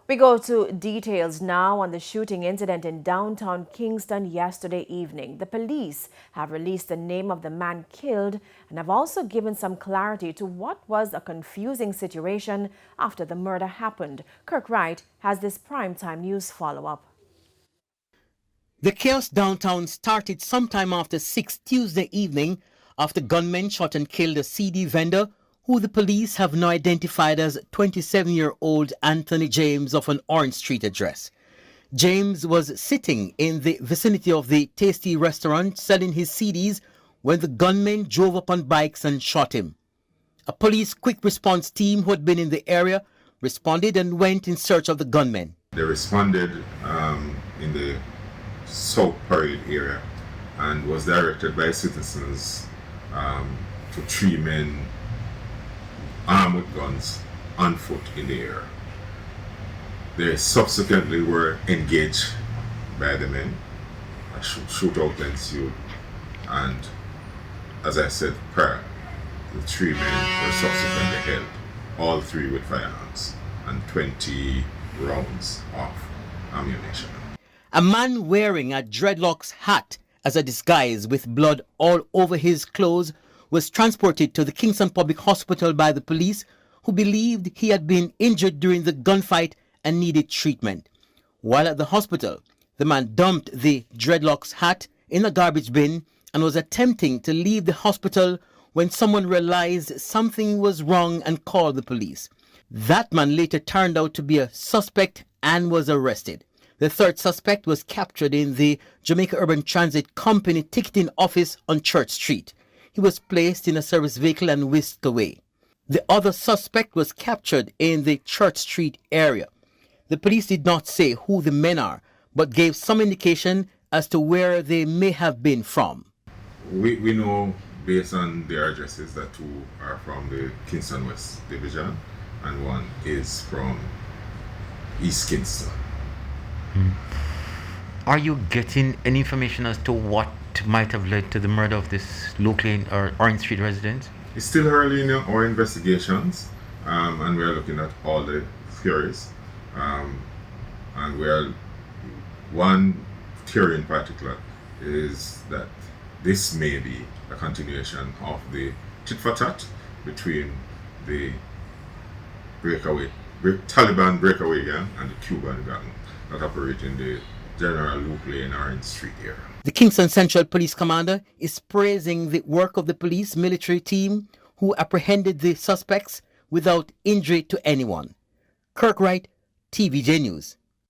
We go to details now on the shooting incident in downtown Kingston yesterday evening. The police have released the name of the man killed and have also given some clarity to what was a confusing situation after the murder happened. Kirk Wright has this primetime news follow-up. The chaos downtown started sometime after 6 Tuesday evening after gunmen shot and killed a CD vendor who the police have now identified as 27-year-old Anthony James of an Orange Street address. James was sitting in the vicinity of the Tasty restaurant selling his CDs when the gunmen drove up on bikes and shot him. A police quick response team who had been in the area responded and went in search of the gunmen. They responded in the South Parade area and was directed by citizens to 3 men armed with guns on foot in the area. They subsequently were engaged by the men. A shootout ensued, and as I said prior, the 3 men were subsequently held, all 3 with firearms and 20 rounds of ammunition. A man wearing a dreadlocks hat as a disguise with blood all over his clothes was transported to the Kingston Public Hospital by the police, who believed he had been injured during the gunfight and needed treatment. While at the hospital, the man dumped the dreadlocks hat in a garbage bin and was attempting to leave the hospital when someone realized something was wrong and called the police. That man later turned out to be a suspect and was arrested. The third suspect was captured in the Jamaica Urban Transit Company ticketing office on Church Street. He was placed in a service vehicle and whisked away. The other suspect was captured in the Church Street area. The police did not say who the men are, but gave some indication as to where they may have been from. We know based on their addresses that 2 are from the Kingston West Division and 1 is from East Kingston. Are you getting any information as to what might have led to the murder of this locally or Orange Street resident? It's still early in our investigations, and we are looking at all the theories. And one theory in particular is that this may be a continuation of the tit-for-tat between the Taliban breakaway gang and the Cuban gang that operate in the General Luke Lane Orange Street area. The Kingston Central Police Commander is praising the work of the police military team who apprehended the suspects without injury to anyone. Kirk Wright, TVJ News.